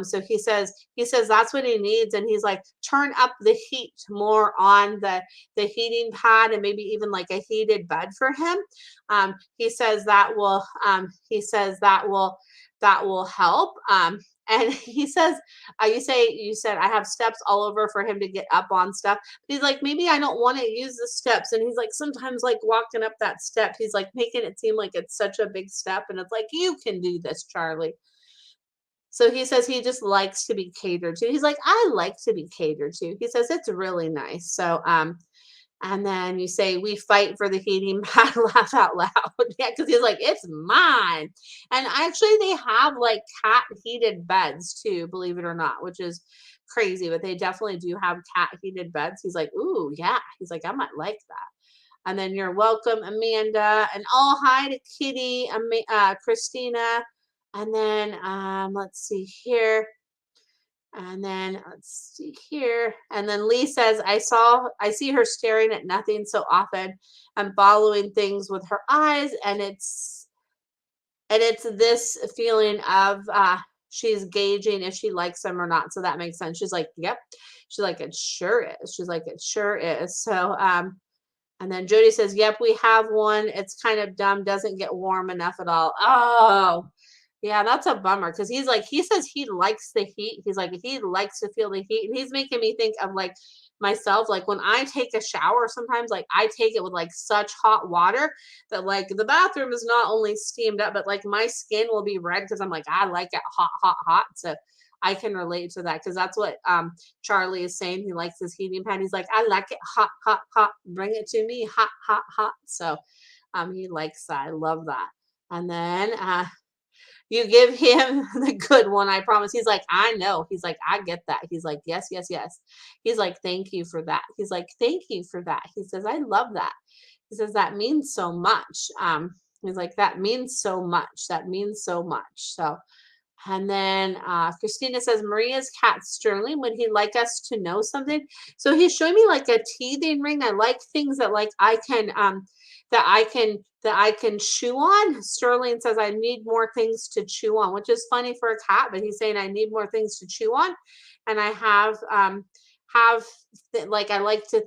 So he says that's what he needs, and he's like, turn up the heat more on the heating pad, and maybe even like a heated bed for him. He says that will that will help. And he says, you said I have steps all over for him to get up on stuff. But he's like, maybe I don't want to use the steps. And he's like, sometimes like walking up that step, he's like making it seem like it's such a big step. And it's like, you can do this, Charlie. So he says he just likes to be catered to. He's like, I like to be catered to. He says it's really nice. So and then you say, we fight for the heating pad, laugh out loud. Yeah, because he's like, it's mine. And actually, they have like cat heated beds too, believe it or not, which is crazy, but they definitely do have cat heated beds. He's like, ooh, yeah. He's like, I might like that. And then you're welcome, Amanda. And all hi to Kitty, Christina. And then let's see here. And then let's see here. And then Lee says, I see her staring at nothing so often and following things with her eyes. And it's this feeling of she's gauging if she likes him or not. So that makes sense. She's like, yep. She's like, it sure is. She's like, it sure is. So and then Jody says, yep, we have one. It's kind of dumb, doesn't get warm enough at all. Oh, yeah, that's a bummer because he's like, he says he likes the heat. He's like, he likes to feel the heat. And he's making me think of like myself. Like when I take a shower, sometimes like I take it with like such hot water that like the bathroom is not only steamed up, but like my skin will be red because I'm like, I like it hot, hot, hot. So I can relate to that because that's what Charlie is saying. He likes his heating pad. He's like, I like it hot, hot, hot. Bring it to me, hot, hot, hot. So he likes that. I love that. And then you give him the good one, I promise. He's like, I know. He's like, I get that. He's like, yes, yes, yes. He's like, thank you for that. He's like, thank you for that. He says, I love that. He says, that means so much. He's like, that means so much. That means so much. So, and then Christina says, Maria's cat Sterling, would he like us to know something? So he's showing me like a teething ring. I like things that like I can that I can chew on. Sterling says I need more things to chew on, which is funny for a cat, but he's saying I need more things to chew on. And I like I like to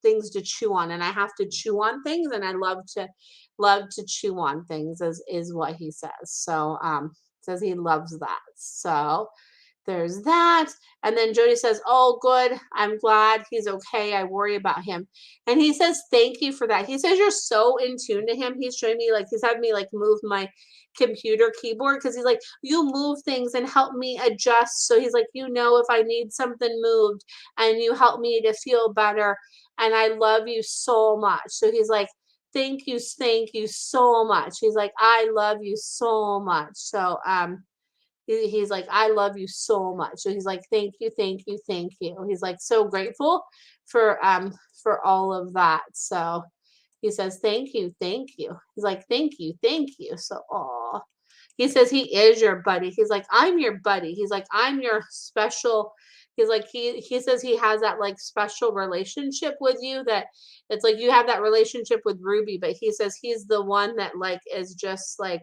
things to chew on, and I have to chew on things, and I love to chew on things is what he says. So says he loves that. So there's that. And then Jody says, oh, good. I'm glad he's okay. I worry about him. And he says, thank you for that. He says, you're so in tune to him. He's showing me, like, he's having me, like, move my computer keyboard because he's like, you move things and help me adjust. So he's like, if I need something moved and you help me to feel better. And I love you so much. So he's like, thank you so much. He's like, I love you so much. So, he's like, I love you so much. So he's like, thank you, thank you, thank you. He's like so grateful for all of that. So he says, thank you, thank you. He's like, thank you, thank you. So he says he is your buddy. He's like, I'm your buddy. He's like, I'm your special. He's like, he says he has that like special relationship with you, that it's like you have that relationship with Ruby, but he says he's the one that like is just like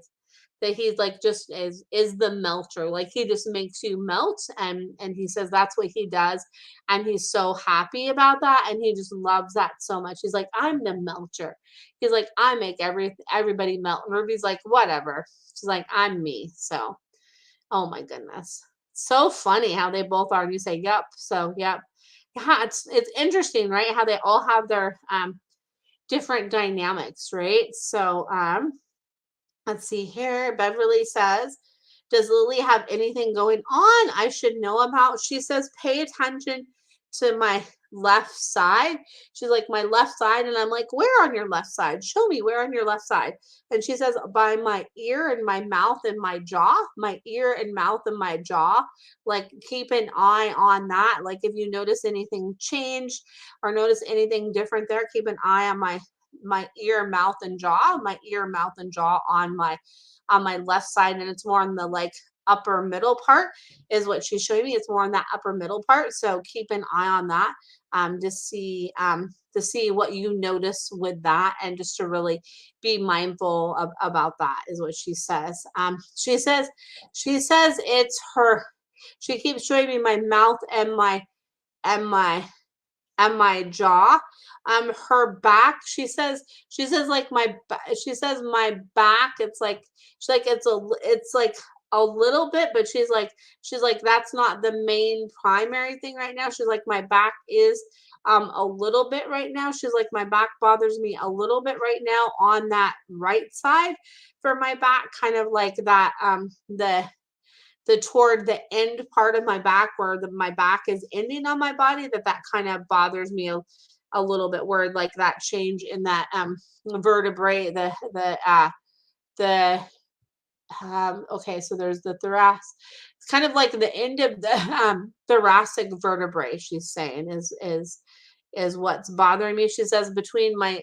that he's like just is the melter, like he just makes you melt. And he says that's what he does, and he's so happy about that, and he just loves that so much. He's like, I'm the melter. He's like, I make everybody melt. And Ruby's like, whatever. She's like, I'm me. So oh my goodness, so funny how they both are. And you say yep. So yep. Yeah, it's interesting, right, how they all have their different dynamics, right? So let's see here. Beverly says, does Lily have anything going on I should know about? She says, pay attention to my left side. She's like, my left side. And I'm like, where on your left side? Show me where on your left side. And she says, by my ear and my mouth and my jaw. My ear and mouth and my jaw. Like, keep an eye on that. Like, if you notice anything change or notice anything different there, keep an eye on my ear, mouth, and jaw. My ear, mouth, and jaw on my left side, and it's more on the like upper middle part is what she's showing me. It's more on that upper middle part. So keep an eye on that to see what you notice with that, and just to really be mindful about that is what she says. She says it's her. She keeps showing me my mouth and my jaw. Her back, she says like she says my back, it's like she's like it's like a little bit, but she's like that's not the main primary thing right now. She's like, my back is a little bit right now. She's like, my back bothers me a little bit right now on that right side for my back, kind of like that the toward the end part of my back where my back is ending on my body, that kind of bothers me a little bit, where like that change in that vertebrae, the okay, so there's the thoracic. It's kind of like the end of the thoracic vertebrae, she's saying is what's bothering me. She says between my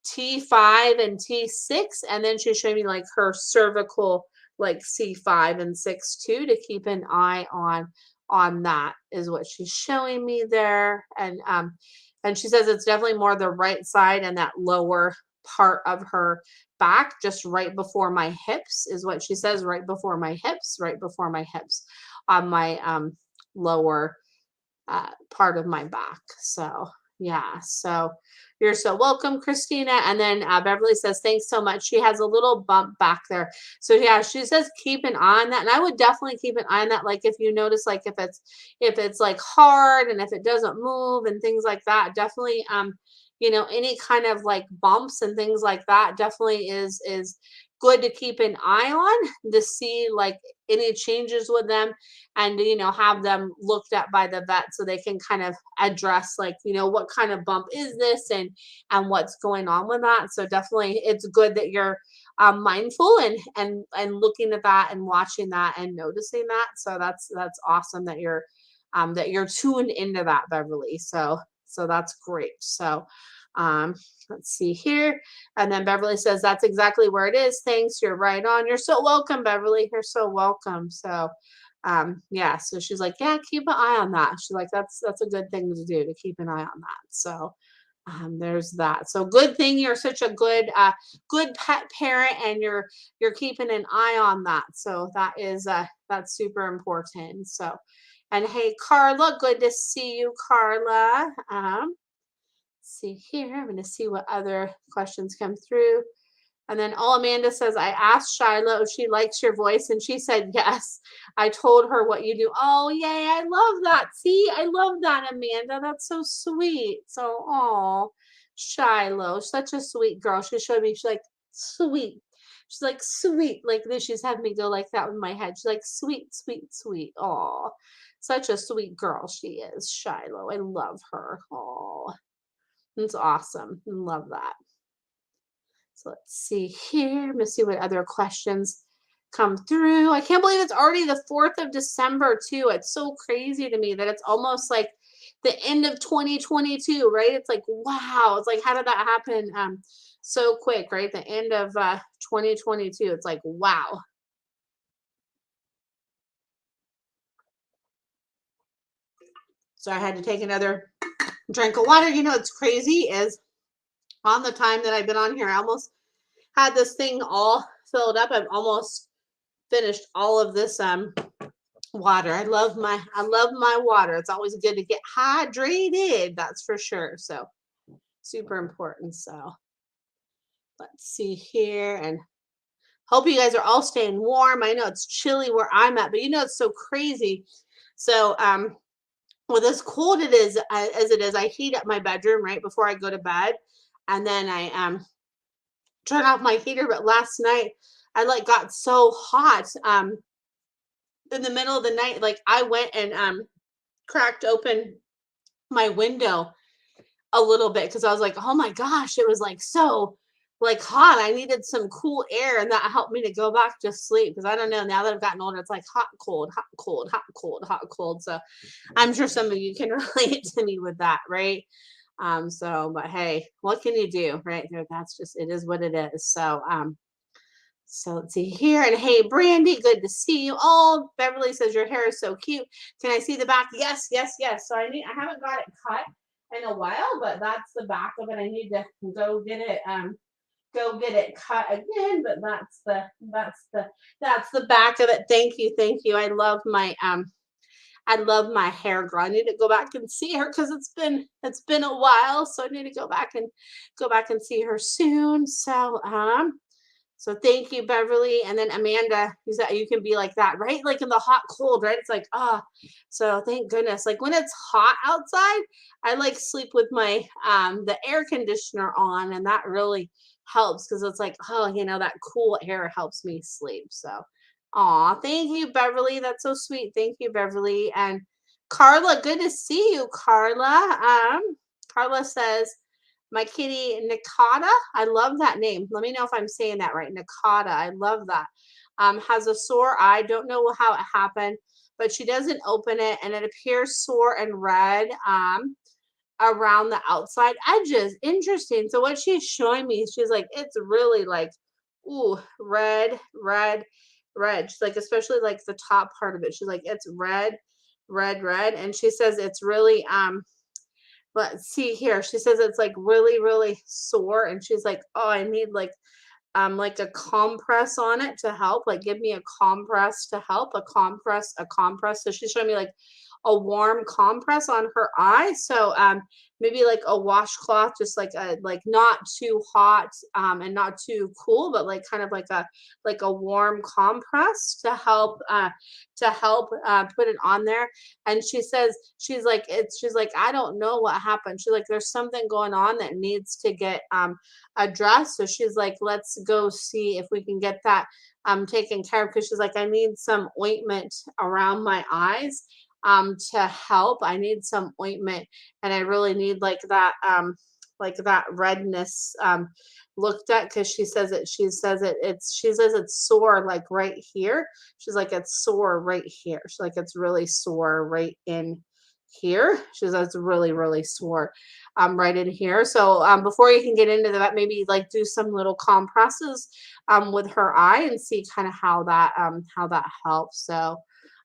T5 and T6, and then she's showing me like her cervical, like C5 and 6 too, to keep an eye on that is what she's showing me there. And she says it's definitely more the right side and that lower part of her back, just right before my hips is what she says, right before my hips, right before my hips on my lower part of my back. So yeah, so you're so welcome, Christina. And then Beverly says, thanks so much. She has a little bump back there. So yeah, she says keep an eye on that. And I would definitely keep an eye on that. Like if you notice, like if it's like hard and if it doesn't move and things like that, definitely any kind of like bumps and things like that definitely is good to keep an eye on to see like any changes with them, and have them looked at by the vet so they can kind of address like what kind of bump is this and what's going on with that. So definitely it's good that you're mindful and looking at that and watching that and noticing that. So that's awesome that you're tuned into that, Beverly. So that's great. So let's see here. And then Beverly says, that's exactly where it is. Thanks. You're right on. You're so welcome, Beverly. You're so welcome. So yeah, so she's like, yeah, keep an eye on that. She's like, that's a good thing to do, to keep an eye on that. So there's that. So good thing you're such a good pet parent, and you're keeping an eye on that. So that is that's super important. So, and hey, Carla, good to see you, Carla. See here, I'm going to see what other questions come through. And then Amanda says, I asked Shiloh if she likes your voice, and she said yes. I told her what you do. Oh, yay, I love that. See, I love that, Amanda. That's so sweet. So, oh, Shiloh, such a sweet girl. She showed me, she's like, sweet. She's like, sweet. Like this, she's having me go like that with my head. She's like, sweet, sweet, sweet. Oh, such a sweet girl she is, Shiloh. I love her. Oh, it's awesome. Love that. So let's see here. Let's see what other questions come through. I can't believe it's already the 4th of December too. It's so crazy to me that it's almost like the end of 2022, right? It's like, wow. It's like, how did that happen so quick, right? The end of 2022. It's like, wow. So I had to take another drink of water. It's crazy is on the time that I've been on here, I almost had this thing all filled up. I've almost finished all of this water. I love my water. It's always good to get hydrated, that's for sure. So super important. So let's see here, and hope you guys are all staying warm. I know it's chilly where I'm at, but it's so crazy. So with as cold it is as it is, I heat up my bedroom right before I go to bed, and then I turn off my heater. But last night I like got so hot in the middle of the night. Like I went and cracked open my window a little bit because I was like, oh my gosh, it was like so like hot. I needed some cool air, and that helped me to go back to sleep. Because I don't know, now that I've gotten older, it's like hot, cold, hot, cold, hot, cold, hot, cold. So I'm sure some of you can relate to me with that, right? But hey, what can you do, right? That's just, it is what it is. So let's see here. And hey, Brandy, good to see you. Oh, Beverly says your hair is so cute. Can I see the back? Yes, yes, yes. So I haven't got it cut in a while, but that's the back of it. I need to go get it cut again, but that's the back of it. Thank you, thank you. I love my hair girl. I need to go back and see her because it's been a while. So I need to go back and see her soon. So thank you, Beverly. And then Amanda, you can be like that, right? Like in the hot, cold, right? It's like, so thank goodness. Like when it's hot outside, I like sleep with my the air conditioner on, and that really helps because it's like, that cool air helps me sleep. So thank you, Beverly. That's so sweet. Thank you, Beverly. And Carla, good to see you, Carla. Carla says, my kitty Nakata, I love that name. Let me know if I'm saying that right. Nakata, I love that. Has a sore eye. Don't know how it happened, but she doesn't open it, and it appears sore and red around the outside edges. Interesting. So what she's showing me, she's like, it's really like, ooh, red, red. She's like, especially like the top part of it. She's like, it's red, red, red. And she says it's really let's see here. She says it's like really, really sore. And she's like, oh, I need like a compress on it to help. Like give me a compress to help, a compress. So she's showing me like a warm compress on her eye. So maybe like a washcloth, just like a like not too hot and not too cool, but like kind of like a warm compress to help put it on there. And she says she's like, I don't know what happened. She's like, there's something going on that needs to get addressed. So she's like, let's go see if we can get that taken care of, because she's like, I need some ointment around my eyes to help. I need some ointment, and I really need like that redness looked at, because she says it's sore like right here. She's like, it's sore right here. She's like, it's really sore right in here. She says it's really, really sore right in here. So before you can get into that, maybe like do some little compresses with her eye and see kind of how that helps. So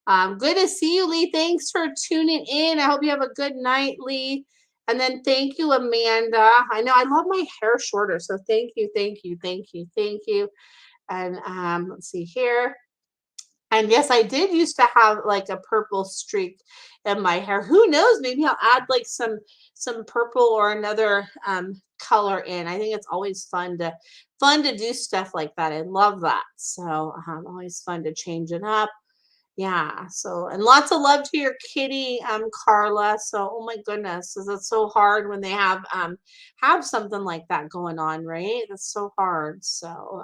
good to see you, Lee. Thanks for tuning in. I hope you have a good night, Lee. And then thank you, Amanda. I know I love my hair shorter, so thank you, thank you, thank you, thank you. And let's see here. And yes, I did used to have like a purple streak in my hair. Who knows? Maybe I'll add like some purple or another color in. I think it's always fun to do stuff like that. I love that. So always fun to change it up. Yeah. So and lots of love to your kitty, Carla. So oh my goodness, is it so hard when they have something like that going on, right? That's so hard. So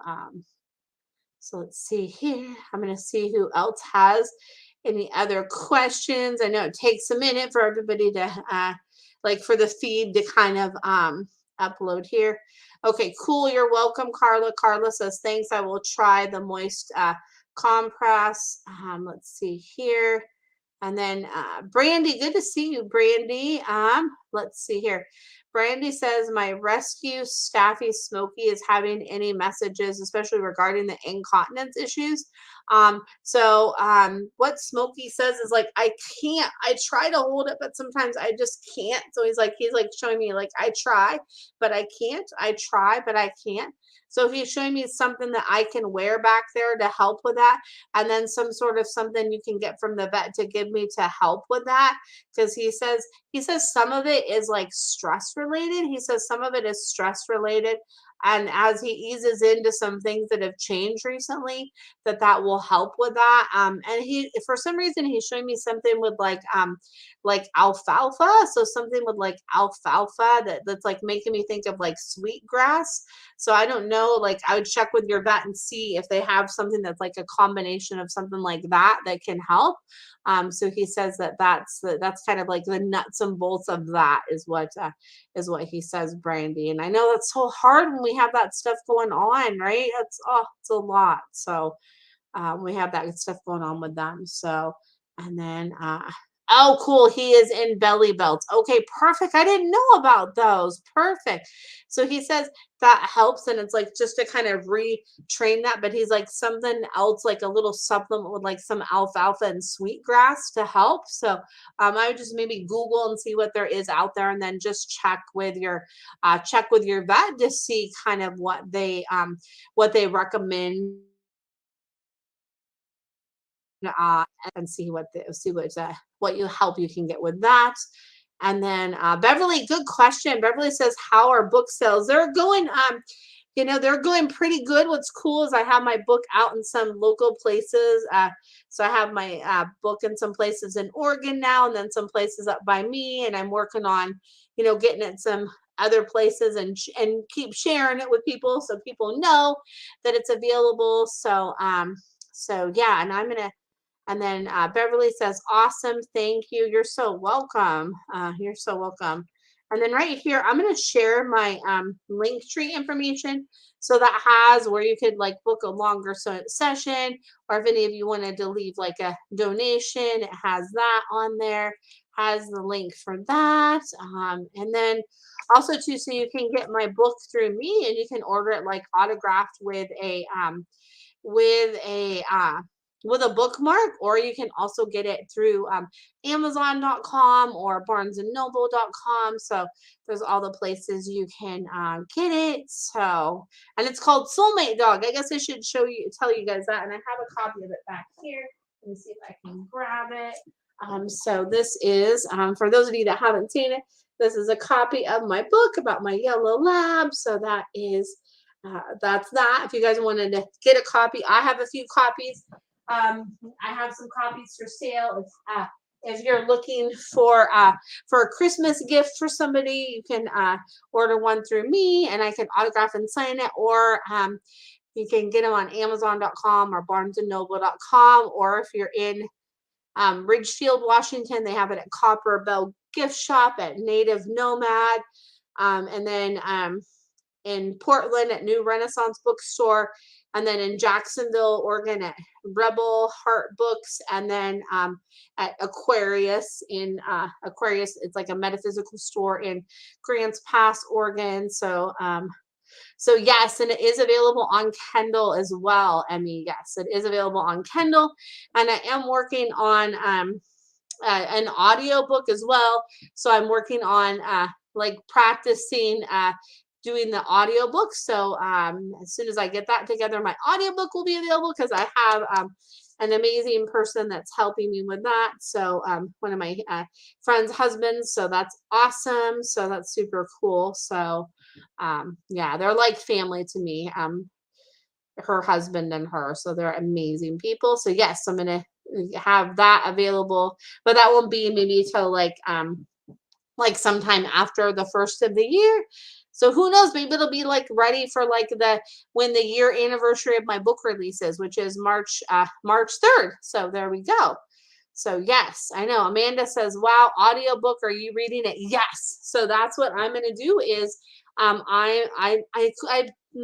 let's see here. I'm going to see who else has any other questions. I know it takes a minute for everybody to like for the feed to kind of upload here. Okay, cool. You're welcome, Carla. Carla says, thanks. I will try the moist compress. Let's see here. And then Brandy, good to see you, Brandy. Let's see here. Brandy says, my rescue Staffy Smoky is having any messages, especially regarding the incontinence issues. What Smoky says is like, I can't, I try to hold it, but sometimes I just can't. So he's like showing me like, I try, but I can't. I try, but I can't. So he's showing me something that I can wear back there to help with that. And then some sort of something you can get from the vet to give me to help with that. Because he says some of it is like stress related. He says some of it is stress related. And as he eases into some things that have changed recently, that will help with that. And he, for some reason, he's showing me something with like alfalfa. So something with like alfalfa that's like making me think of like sweet grass. So I don't know, like I would check with your vet and see if they have something that's like a combination of something like that that can help. So he says that's kind of like the nuts and bolts of that is what he says, Brandy. And I know that's so hard when we have that stuff going on, right? It's a lot. So we have that stuff going on with them. So and then oh, cool. He is in belly belts. Okay, perfect. I didn't know about those. Perfect. So he says that helps. And it's like just to kind of retrain that. But he's like something else, like a little supplement with like some alfalfa and sweetgrass to help. So I would just maybe Google and see what there is out there, and then just check with your vet to see kind of what they recommend uh, and see what you help you can get with that. And then Beverly, good question. Beverly says, "How are book sales? They're going. They're going pretty good. What's cool is I have my book out in some local places. So I have my book in some places in Oregon now, and then some places up by me. And I'm working on, getting it some other places and keep sharing it with people so people know that it's available. So yeah, and then Beverly says, awesome. Thank you. You're so welcome. You're so welcome. And then right here, I'm going to share my Linktree information. So that has where you could like book a longer session, or if any of you wanted to leave like a donation, it has that on there, has the link for that. And then also too, so you can get my book through me, and you can order it like autographed with with a bookmark, or you can also get it through Amazon.com or BarnesandNoble.com. So there's all the places you can get it. So, and it's called Soulmate Dog. I guess I should tell you guys that. And I have a copy of it back here. Let me see if I can grab it. So this is, for those of you that haven't seen it, this is a copy of my book about my yellow lab. So that is, that's that. If you guys wanted to get a copy, I have a few copies. I have some copies for sale. If you're looking for a Christmas gift for somebody, you can order one through me, and I can autograph and sign it, or you can get them on Amazon.com or BarnesandNoble.com, or if you're in Ridgefield, Washington, they have it at Copper Bell Gift Shop, at Native Nomad, and then in Portland at New Renaissance Bookstore, and then in Jacksonville, Oregon at Rebel Heart Books, and then at Aquarius in Aquarius. It's like a metaphysical store in Grants Pass, Oregon. So so yes, and it is available on Kindle as well, Emmy. Yes, it is available on Kindle, and I am working on an audio book as well. So I'm working on like practicing doing the audiobook. So as soon as I get that together, my audiobook will be available, because I have an amazing person that's helping me with that. So one of my friend's husbands. So that's awesome. So that's super cool. So yeah, they're like family to me. Her husband and her. So they're amazing people. So yes, I'm gonna have that available, but that won't be maybe till like sometime after the first of the year. So who knows, maybe it'll be like ready for like when the year anniversary of my book releases, which is March 3rd. So there we go. So yes, I know Amanda says, wow, audiobook, are you reading it? Yes. So that's what I'm going to do is I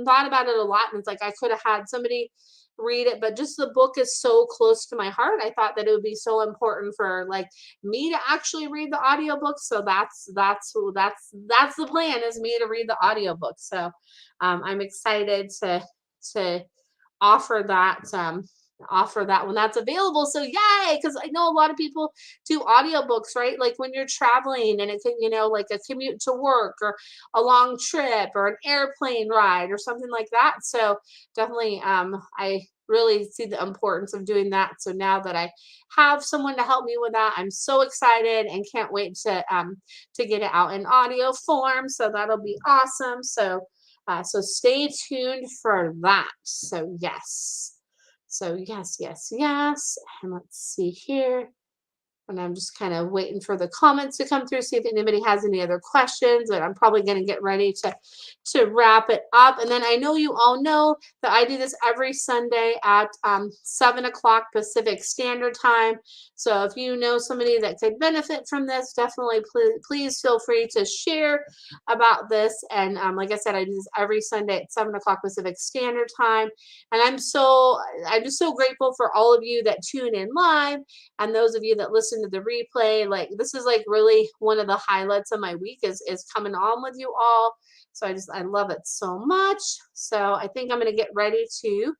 thought about it a lot, and it's like I could have had somebody read it, but just the book is so close to my heart. I thought that it would be so important for like me to actually read the audiobook. So that's the plan, is me to read the audiobook. So I'm excited to offer that when that's available. So yay, because I know a lot of people do audiobooks, right? Like when you're traveling, and it can, like a commute to work, or a long trip, or an airplane ride, or something like that. So definitely I really see the importance of doing that. So now that I have someone to help me with that, I'm so excited and can't wait to get it out in audio form. So that'll be awesome. So so stay tuned for that. So yes. So yes, yes, yes. And let's see here. And I'm just kind of waiting for the comments to come through, see if anybody has any other questions. But I'm probably going to get ready to wrap it up. And then I know you all know that I do this every Sunday at 7 o'clock Pacific Standard Time. So if you know somebody that could benefit from this, definitely please feel free to share about this. And like I said, I do this every Sunday at 7 o'clock Pacific Standard Time. And I'm just so grateful for all of you that tune in live, and those of you that listen to the replay. Like this is like really one of the highlights of my week is coming on with you all. So I love it so much. So I think I'm going to get ready to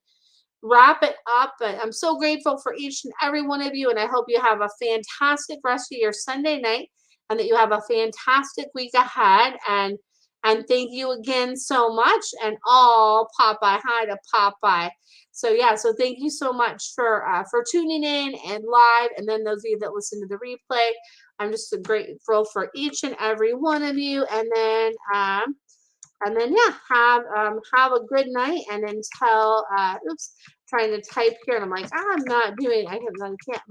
wrap it up. But I'm so grateful for each and every one of you, and I hope you have a fantastic rest of your Sunday night, and that you have a fantastic week ahead. And thank you again so much. And all Popeye, hi to Popeye. So yeah, so thank you so much for tuning in and live, and then those of you that listen to the replay. I'm just grateful for each and every one of you. And then yeah, have a good night. And until trying to type here, and I'm like, I'm not doing. I can't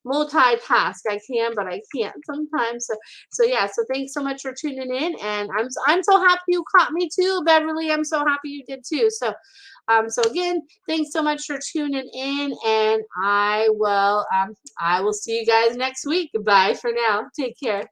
multitask. I can, but I can't sometimes. So yeah. So thanks so much for tuning in, and I'm so happy you caught me too, Beverly. I'm so happy you did too. So so again, thanks so much for tuning in, and I will see you guys next week. Bye for now. Take care.